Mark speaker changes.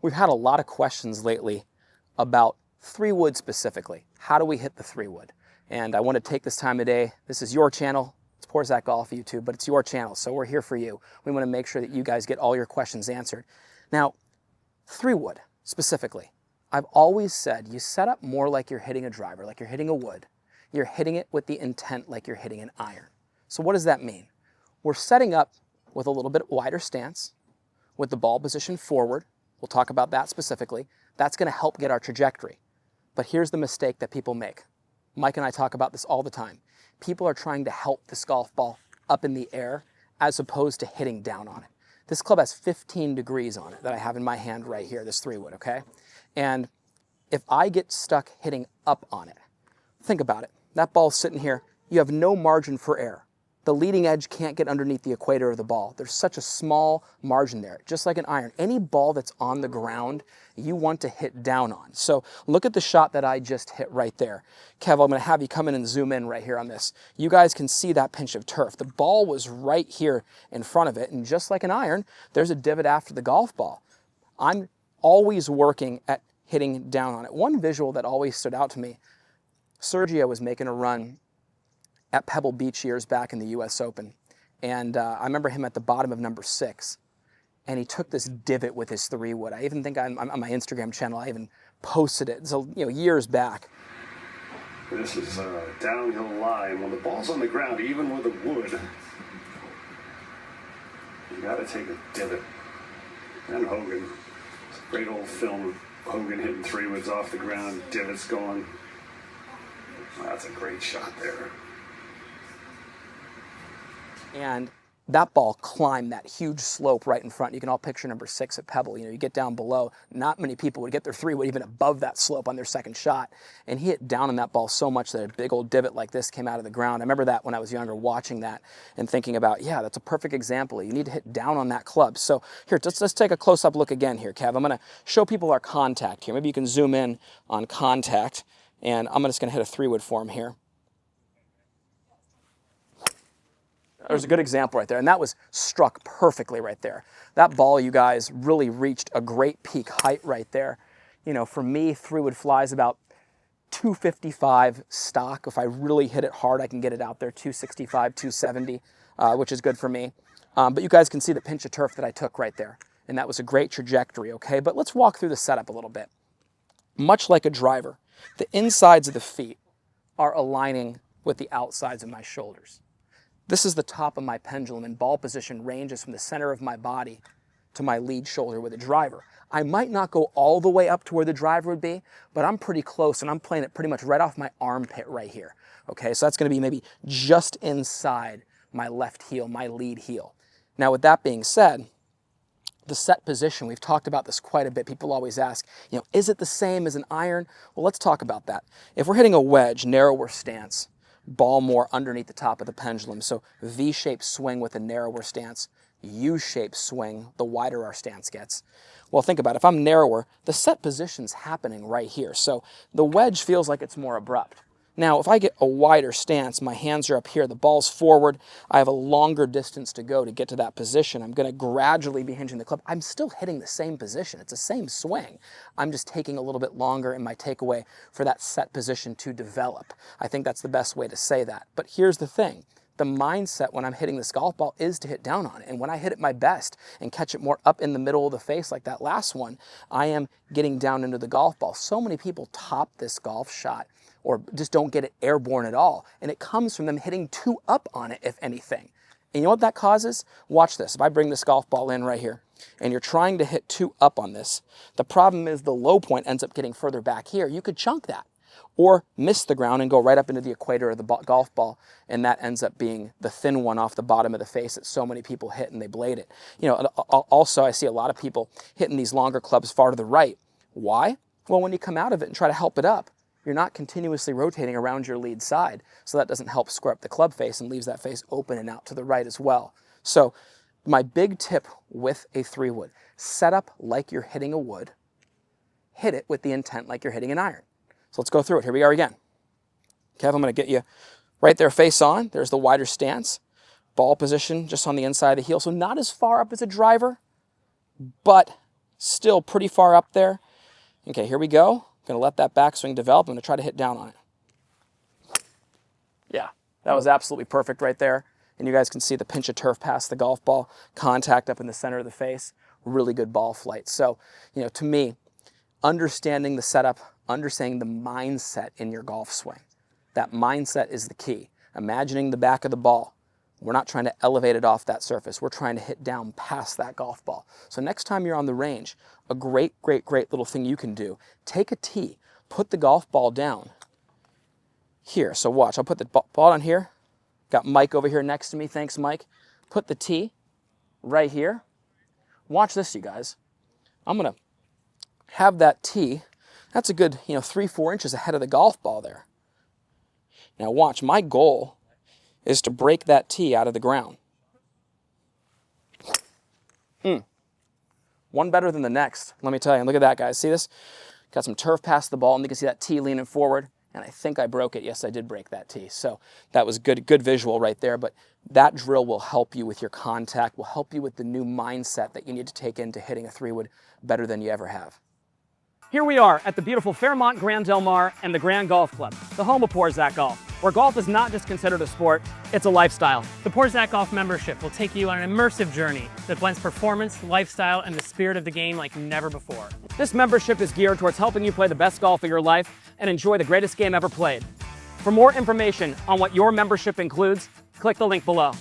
Speaker 1: We've had a lot of questions lately about 3-wood specifically. How do we hit the 3-wood? And I want to take this time today. This is your channel. It's Porzak Golf YouTube, but it's your channel, so we're here for you. We want to make sure that you guys get all your questions answered. Now, 3-wood specifically. I've always said you set up more like you're hitting a driver, like you're hitting a wood. You're hitting it with the intent like you're hitting an iron. So what does that mean? We're setting up with a little bit wider stance, with the ball position forward. We'll talk about that specifically. That's going to help get our trajectory. But here's the mistake that people make. Mike and I talk about this all the time. People are trying to help this golf ball up in the air as opposed to hitting down on it. This club has 15 degrees on it that I have in my hand right here, this 3-wood, okay? And if I get stuck hitting up on it, think about it. That ball's sitting here. You have no margin for error. The leading edge can't get underneath the equator of the ball. There's such a small margin there, just like an iron. Any ball that's on the ground, you want to hit down on. So look at the shot that I just hit right there. Kev, I'm going to have you come in and zoom in right here on this. You guys can see that pinch of turf. The ball was right here in front of it, and just like an iron, there's a divot after the golf ball. I'm always working at hitting down on it. One visual that always stood out to me, Sergio was making a run at Pebble Beach years back in the US Open. And I remember him at the bottom of number 6. And he took this divot with his 3-wood. I even think on my Instagram channel, I even posted it. So, years back.
Speaker 2: This is a downhill line. When the ball's on the ground, even with a wood, you got to take a divot. And Hogan, it's a great old film of Hogan hitting 3-woods off the ground, divots going. Well, that's a great shot there.
Speaker 1: And that ball climbed that huge slope right in front. You can all picture number 6 at Pebble. You get down below. Not many people would get their 3-wood even above that slope on their second shot. And he hit down on that ball so much that a big old divot like this came out of the ground. I remember that when I was younger, watching that and thinking about, yeah, that's a perfect example. You need to hit down on that club. So here, let's take a close-up look again here, Kev. I'm going to show people our contact here. Maybe you can zoom in on contact. And I'm just going to hit a 3-wood for him here. There's a good example right there, and that was struck perfectly right there. That ball, you guys, really reached a great peak height right there. For me, 3-wood flies about 255 stock. If I really hit it hard, I can get it out there, 265, 270, which is good for me. But you guys can see the pinch of turf that I took right there, and that was a great trajectory, okay? But let's walk through the setup a little bit. Much like a driver, the insides of the feet are aligning with the outsides of my shoulders. This is the top of my pendulum, and ball position ranges from the center of my body to my lead shoulder with a driver. I might not go all the way up to where the driver would be, but I'm pretty close, and I'm playing it pretty much right off my armpit right here. Okay, so that's going to be maybe just inside my left heel, my lead heel. Now, with that being said, the set position, we've talked about this quite a bit. People always ask, is it the same as an iron? Well, let's talk about that. If we're hitting a wedge, narrower stance, ball more underneath the top of the pendulum. So V-shaped swing with a narrower stance, U-shaped swing, the wider our stance gets. Well, think about it. If I'm narrower, the set position's happening right here. So the wedge feels like it's more abrupt. Now, if I get a wider stance, my hands are up here, the ball's forward, I have a longer distance to go to get to that position. I'm going to gradually be hinging the club. I'm still hitting the same position. It's the same swing. I'm just taking a little bit longer in my takeaway for that set position to develop. I think that's the best way to say that. But here's the thing. The mindset when I'm hitting this golf ball is to hit down on it. And when I hit it my best and catch it more up in the middle of the face like that last one, I am getting down into the golf ball. So many people top this golf shot or just don't get it airborne at all. And it comes from them hitting too up on it, if anything. And you know what that causes? Watch this. If I bring this golf ball in right here, and you're trying to hit too up on this, the problem is the low point ends up getting further back here. You could chunk that, or miss the ground and go right up into the equator of the golf ball, and that ends up being the thin one off the bottom of the face that so many people hit and they blade it. Also, I see a lot of people hitting these longer clubs far to the right. Why? Well, when you come out of it and try to help it up, you're not continuously rotating around your lead side, so that doesn't help square up the club face and leaves that face open and out to the right as well. So my big tip with a 3-wood, set up like you're hitting a wood, hit it with the intent like you're hitting an iron. So let's go through it. Here we are again. Kev, I'm going to get you right there face on. There's the wider stance. Ball position just on the inside of the heel. So not as far up as a driver, but Still pretty far up there. Okay, here we go. Gonna let that backswing develop. I'm gonna try to hit down on it. Yeah, that was absolutely perfect right there. And you guys can see the pinch of turf past the golf ball, contact up in the center of the face, really good ball flight. So, you know, to me, understanding the setup, understanding the mindset in your golf swing. That mindset is the key. Imagining the back of the ball. We're not trying to elevate it off that surface. We're trying to hit down past that golf ball. So next time you're on the range, a great little thing you can do, take a tee, put the golf ball down here. So watch, I'll put the ball down here. Got Mike over here next to me. Thanks, Mike. Put the tee right here. Watch this, you guys. I'm going to have that tee. That's a good, 3-4 inches ahead of the golf ball there. Now watch, my goal is to break that tee out of the ground. One better than the next, let me tell you. And look at that, guys. See this? Got some turf past the ball, and you can see that tee leaning forward. And I think I broke it. Yes, I did break that tee. So that was good visual right there. But that drill will help you with your contact, will help you with the new mindset that you need to take into hitting a 3-wood better than you ever have.
Speaker 3: Here we are at the beautiful Fairmont Grand Del Mar and the Grand Golf Club, the home of Porzak Golf, where golf is not just considered a sport, it's a lifestyle.
Speaker 4: The Porzak Golf membership will take you on an immersive journey that blends performance, lifestyle, and the spirit of the game like never before.
Speaker 3: This membership is geared towards helping you play the best golf of your life and enjoy the greatest game ever played. For more information on what your membership includes, click the link below.